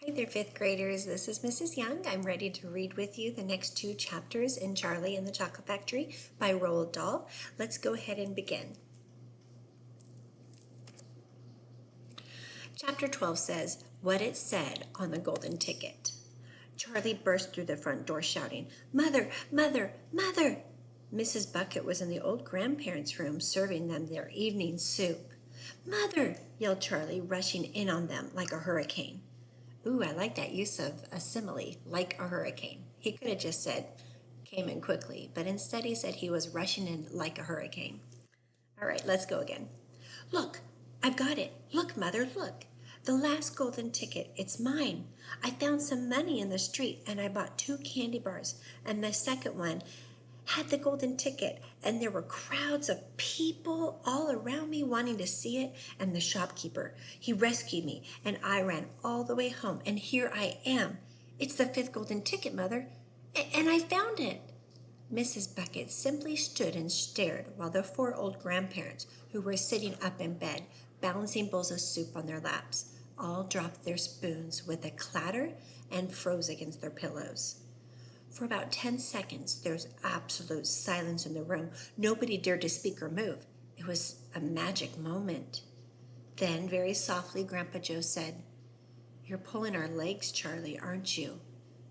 Hi there, fifth graders. This is Mrs. Young. I'm ready to read with you the next two chapters in Charlie and the Chocolate Factory by Roald Dahl. Let's go ahead and begin. Chapter 12 says, What It Said on the Golden Ticket. Charlie burst through the front door shouting, Mother, Mother, Mother! Mrs. Bucket was in the old grandparents' room serving them their evening soup. Mother, yelled Charlie, rushing in on them like a hurricane. Ooh, I like that use of a simile, like a hurricane. He could have just said, came in quickly, but instead he said he was rushing in like a hurricane. All right, let's go again. Look, I've got it. Look, Mother, look. The last golden ticket, it's mine. I found some money in the street and I bought 2 candy bars, and the second one had the golden ticket, and there were crowds of people all around me wanting to see it, and the shopkeeper, he rescued me, and I ran all the way home, and here I am. It's the 5th golden ticket, Mother, and I found it. Mrs. Bucket simply stood and stared while the 4 old grandparents, who were sitting up in bed, balancing bowls of soup on their laps, all dropped their spoons with a clatter and froze against their pillows. For about 10 seconds, there was absolute silence in the room. Nobody dared to speak or move. It was a magic moment. Then, very softly, Grandpa Joe said, You're pulling our legs, Charlie, aren't you?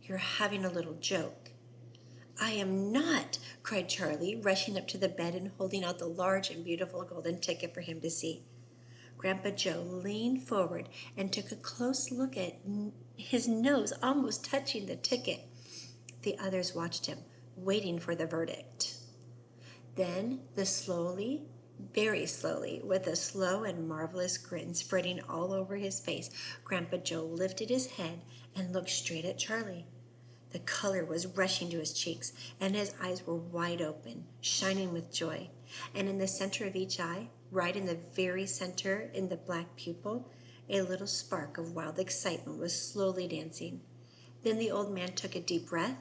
You're having a little joke. I am not, cried Charlie, rushing up to the bed and holding out the large and beautiful golden ticket for him to see. Grandpa Joe leaned forward and took a close look at his nose almost touching the ticket. The others watched him, waiting for the verdict. Then, very slowly, with a slow and marvelous grin spreading all over his face, Grandpa Joe lifted his head and looked straight at Charlie. The color was rushing to his cheeks, and his eyes were wide open, shining with joy. And in the center of each eye, right in the very center in the black pupil, a little spark of wild excitement was slowly dancing. Then the old man took a deep breath,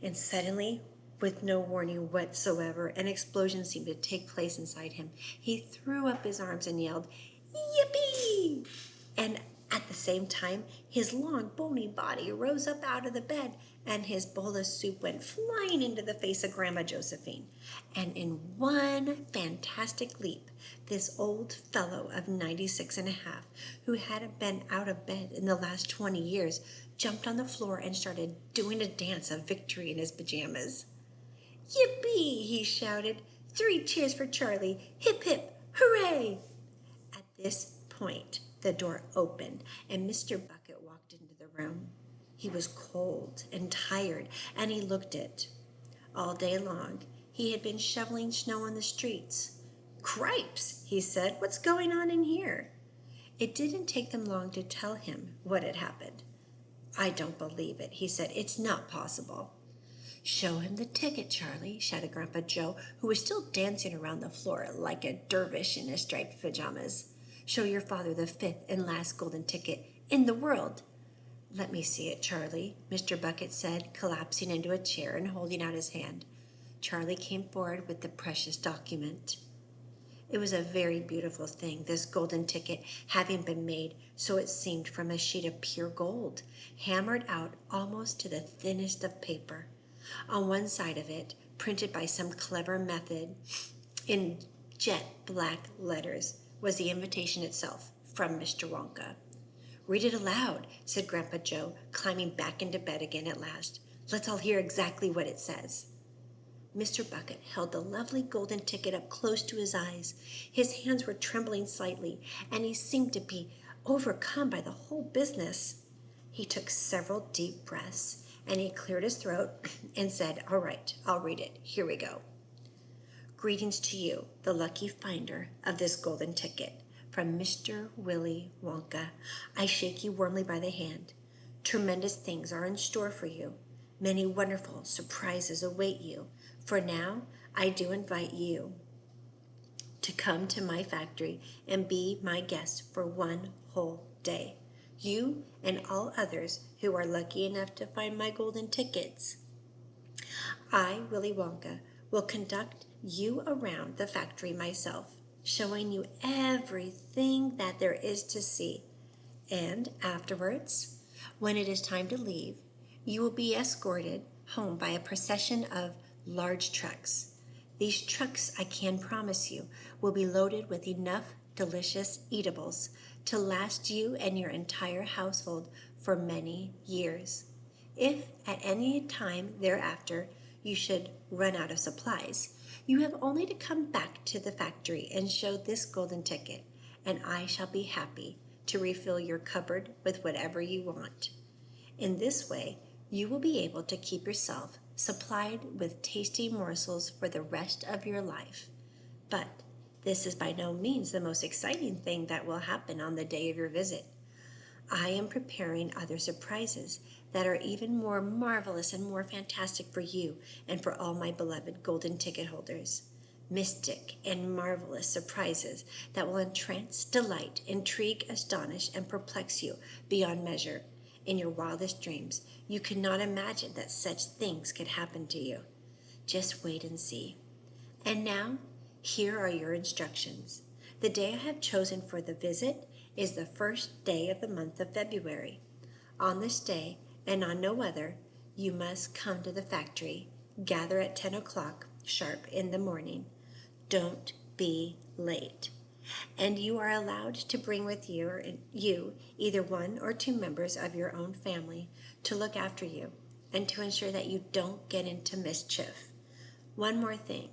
and suddenly, with no warning whatsoever, an explosion seemed to take place inside him. He threw up his arms and yelled, Yippee! And at the same time, his long, bony body rose up out of the bed, and his bowl of soup went flying into the face of Grandma Josephine. And in one fantastic leap, this old fellow of 96 and a half, who hadn't been out of bed in the last 20 years, jumped on the floor and started doing a dance of victory in his pajamas. Yippee! He shouted. 3 cheers for Charlie. Hip, hip, hooray! At this point, the door opened, and Mr. Bucket walked into the room. He was cold and tired, and he looked it. All day long, he had been shoveling snow on the streets. Cripes, he said, what's going on in here? It didn't take them long to tell him what had happened. I don't believe it, he said. It's not possible. Show him the ticket, Charlie, shouted Grandpa Joe, who was still dancing around the floor like a dervish in his striped pajamas. Show your father the 5th and last golden ticket in the world. Let me see it, Charlie, Mr. Bucket said, collapsing into a chair and holding out his hand. Charlie came forward with the precious document. It was a very beautiful thing, this golden ticket, having been made, so it seemed, from a sheet of pure gold, hammered out almost to the thinnest of paper. On one side of it, printed by some clever method in jet black letters, was the invitation itself from Mr. Wonka. Read it aloud, said Grandpa Joe, climbing back into bed again at last. Let's all hear exactly what it says. Mr. Bucket held the lovely golden ticket up close to his eyes. His hands were trembling slightly, and he seemed to be overcome by the whole business. He took several deep breaths, and he cleared his throat and said, All right, I'll read it. Here we go. Greetings to you, the lucky finder of this golden ticket. From Mr. Willy Wonka, I shake you warmly by the hand. Tremendous things are in store for you. Many wonderful surprises await you. For now, I do invite you to come to my factory and be my guest for 1 whole day. You and all others who are lucky enough to find my golden tickets. I, Willy Wonka, will conduct you around the factory myself, showing you everything that there is to see. And afterwards, When it is time to leave, you will be escorted home by a procession of large trucks. These trucks, I can promise you, will be loaded with enough delicious eatables to last you and your entire household for many years. If at any time thereafter you should run out of supplies, you have only to come back to the factory and show this golden ticket, and I shall be happy to refill your cupboard with whatever you want. In this way, you will be able to keep yourself supplied with tasty morsels for the rest of your life. But this is by no means the most exciting thing that will happen on the day of your visit. I am preparing other surprises that are even more marvelous and more fantastic for you and for all my beloved golden ticket holders. Mystic and marvelous surprises that will entrance, delight, intrigue, astonish, and perplex you beyond measure. In your wildest dreams, you could not imagine that such things could happen to you. Just wait and see. And now, here are your instructions. The day I have chosen for the visit is the first day of the month of February. On this day, and on no other, you must come to the factory, gather at 10 o'clock sharp in the morning. Don't be late. And you are allowed to bring with you either one or two members of your own family to look after you and to ensure that you don't get into mischief. One more thing.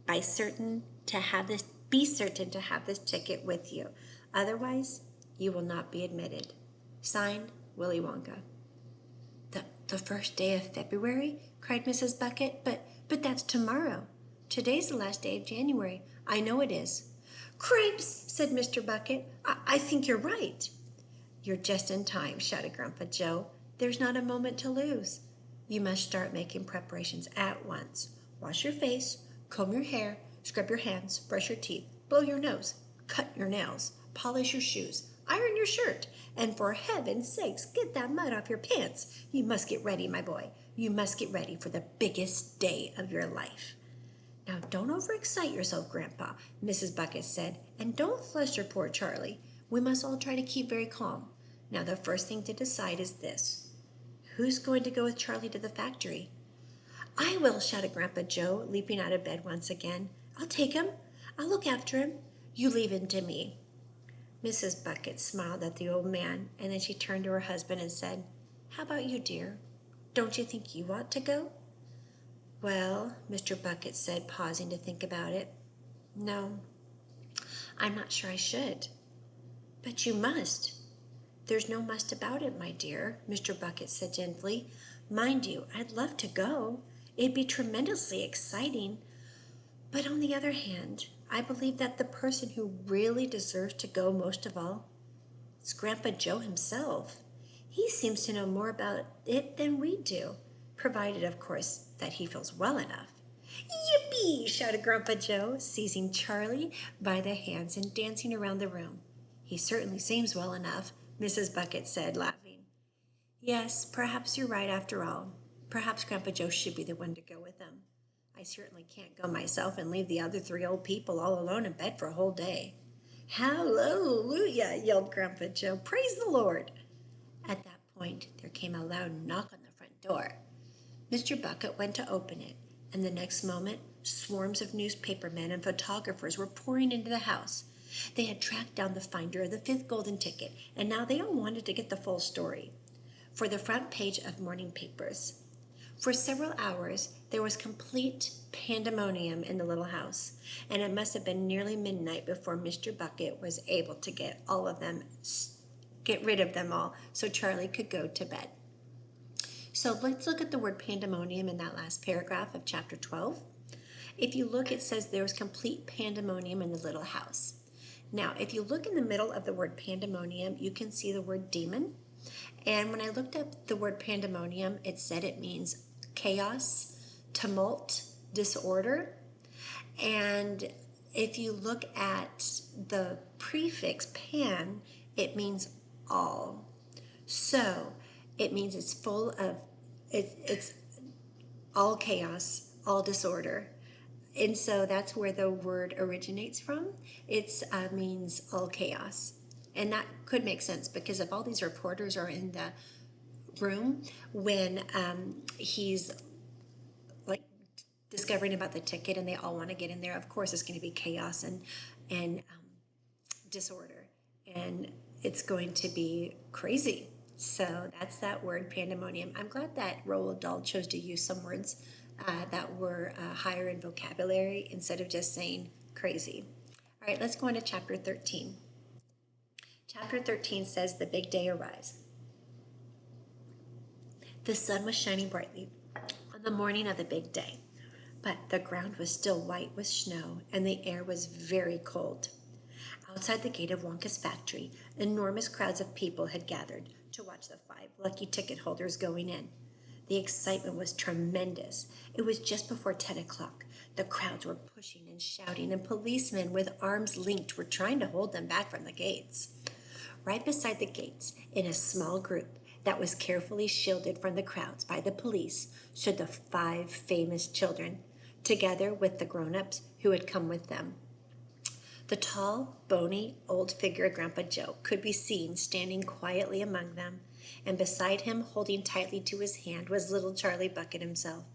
Be certain to have this ticket with you. Otherwise, you will not be admitted. Signed, Willy Wonka. The first day of February? Cried Mrs. Bucket. But that's tomorrow. Today's the last day of January. I know it is. Cripes, said Mr. Bucket. I think you're right. You're just in time, shouted Grandpa Joe. There's not a moment to lose. You must start making preparations at once. Wash your face, comb your hair, scrub your hands, brush your teeth, blow your nose, cut your nails, polish your shoes, iron your shirt, and for heaven's sakes, get that mud off your pants. You must get ready, my boy. You must get ready for the biggest day of your life. Now, don't overexcite yourself, Grandpa, Mrs. Bucket said, and don't fluster poor Charlie. We must all try to keep very calm. Now, the first thing to decide is this. Who's going to go with Charlie to the factory? I will, shouted Grandpa Joe, leaping out of bed once again. I'll take him. I'll look after him. You leave him to me. Mrs. Bucket smiled at the old man, and then she turned to her husband and said, How about you, dear? Don't you think you ought to go? Well, Mr. Bucket said, pausing to think about it. No, I'm not sure I should. But you must. There's no must about it, my dear, Mr. Bucket said gently. Mind you, I'd love to go. It'd be tremendously exciting. But on the other hand, I believe that the person who really deserves to go most of all is Grandpa Joe himself. He seems to know more about it than we do, provided, of course, that he feels well enough. Yippee! Shouted Grandpa Joe, seizing Charlie by the hands and dancing around the room. He certainly seems well enough, Mrs. Bucket said, laughing. Yes, perhaps you're right after all. Perhaps Grandpa Joe should be the one to go with them. I certainly can't go myself and leave the other three old people all alone in bed for a whole day. Hallelujah, yelled Grandpa Joe. Praise the Lord. At that point, there came a loud knock on the front door. Mr. Bucket went to open it, and the next moment, swarms of newspapermen and photographers were pouring into the house. They had tracked down the finder of the 5th golden ticket, and now they all wanted to get the full story for the front page of morning papers. For several hours, there was complete pandemonium in the little house, and it must have been nearly midnight before Mr. Bucket was able to get rid of them all, so Charlie could go to bed. So let's look at the word pandemonium in that last paragraph of chapter 12. If you look, it says there was complete pandemonium in the little house. Now, if you look in the middle of the word pandemonium, you can see the word demon. And when I looked up the word pandemonium, it said it means chaos, tumult, disorder. And if you look at the prefix pan, it means all. So it means it's full of, it's all chaos, all disorder. And so that's where the word originates from. It means all chaos. And that could make sense because if all these reporters are in the room when he's like discovering about the ticket and they all want to get in there, of course it's going to be chaos and disorder, and it's going to be crazy. So that's that word, pandemonium. I'm glad that Roald Dahl chose to use some words that were higher in vocabulary instead of just saying crazy. All right, let's go on to chapter 13. Chapter 13 says, The big day arrives. The sun was shining brightly on the morning of the big day, but the ground was still white with snow and the air was very cold. Outside the gate of Wonka's factory, enormous crowds of people had gathered to watch the 5 lucky ticket holders going in. The excitement was tremendous. It was just before 10 o'clock. The crowds were pushing and shouting, and policemen with arms linked were trying to hold them back from the gates. Right beside the gates, in a small group that was carefully shielded from the crowds by the police, stood the 5 famous children, together with the grown-ups who had come with them. The tall, bony, old figure of Grandpa Joe could be seen standing quietly among them, and beside him, holding tightly to his hand, was little Charlie Bucket himself.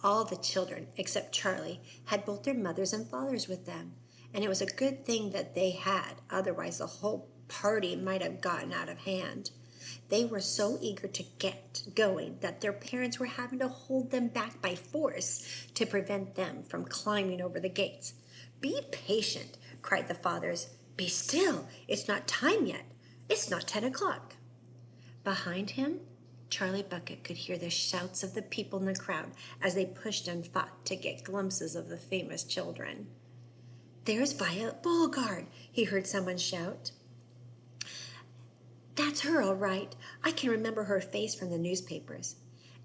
All the children, except Charlie, had both their mothers and fathers with them, and it was a good thing that they had, otherwise the whole party might have gotten out of hand. They were so eager to get going that their parents were having to hold them back by force to prevent them from climbing over the gates. "Be patient," cried the fathers. "Be still. It's not time yet. It's not 10 o'clock. Behind him, Charlie Bucket could hear the shouts of the people in the crowd as they pushed and fought to get glimpses of the famous children. "There's Violet Beauregard," he heard someone shout. "That's her, all right. I can remember her face from the newspapers."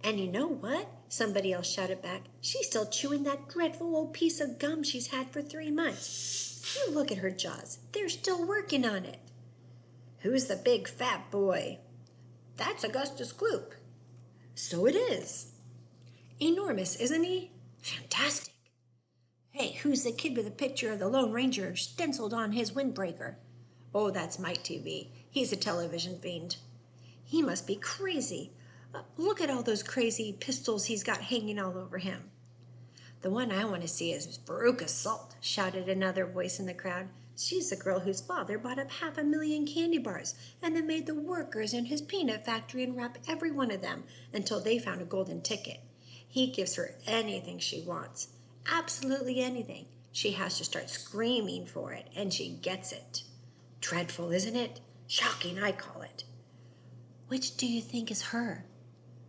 "And you know what?" somebody else shouted back. "She's still chewing that dreadful old piece of gum she's had for 3 months. You look at her jaws. They're still working on it." "Who's the big fat boy?" "That's Augustus Gloop." "So it is." "Enormous, isn't he?" "Fantastic." "Hey, who's the kid with the picture of the Lone Ranger stenciled on his windbreaker?" "Oh, that's Mike TV. He's a television fiend." "He must be crazy. Look at all those crazy pistols he's got hanging all over him." "The one I want to see is Veruca Salt," shouted another voice in the crowd. "She's the girl whose father bought up 500,000 candy bars and then made the workers in his peanut factory unwrap every one of them until they found a golden ticket. He gives her anything she wants. Absolutely anything. She has to start screaming for it, and she gets it. Dreadful, isn't it? Shocking, I call it." "Which do you think is her?"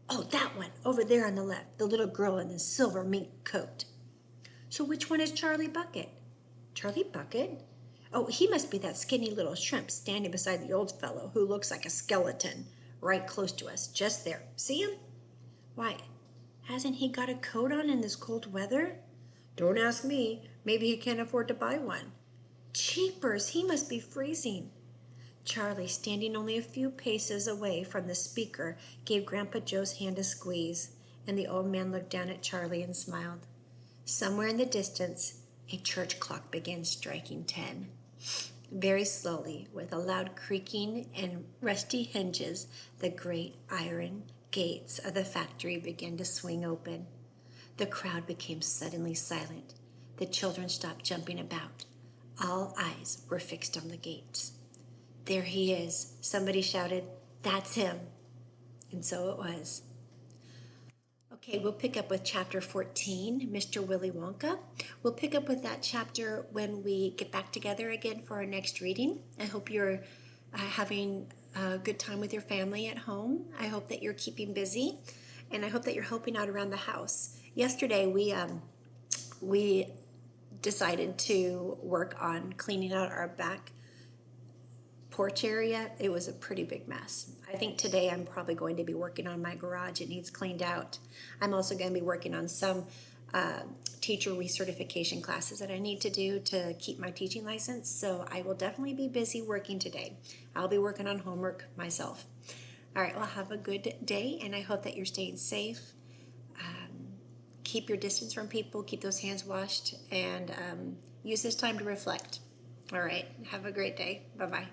"Oh, that one, over there on the left, the little girl in the silver mink coat." "So which one is Charlie Bucket?" "Charlie Bucket? Oh, he must be that skinny little shrimp standing beside the old fellow who looks like a skeleton, right close to us, just there. See him?" "Why, hasn't he got a coat on in this cold weather?" "Don't ask me. Maybe he can't afford to buy one." "Jeepers, he must be freezing." Charlie, standing only a few paces away from the speaker, gave Grandpa Joe's hand a squeeze, and the old man looked down at Charlie and smiled. Somewhere in the distance, a church clock began striking 10. Very slowly, with a loud creaking and rusty hinges, the great iron gates of the factory began to swing open. The crowd became suddenly silent. The children stopped jumping about. All eyes were fixed on the gates. "There he is," somebody shouted. "That's him." And so it was. Okay, we'll pick up with chapter 14, Mr. Willy Wonka. We'll pick up with that chapter when we get back together again for our next reading. I hope you're having a good time with your family at home. I hope that you're keeping busy, and I hope that you're helping out around the house. Yesterday, we decided to work on cleaning out our back porch area. It was a pretty big mess. I think today I'm probably going to be working on my garage. It needs cleaned out. I'm also going to be working on some teacher recertification classes that I need to do to keep my teaching license. So I will definitely be busy working today. I'll be working on homework myself. All right, well, have a good day, and I hope that you're staying safe. Keep your distance from people, keep those hands washed, and use this time to reflect. All right, have a great day. Bye-bye.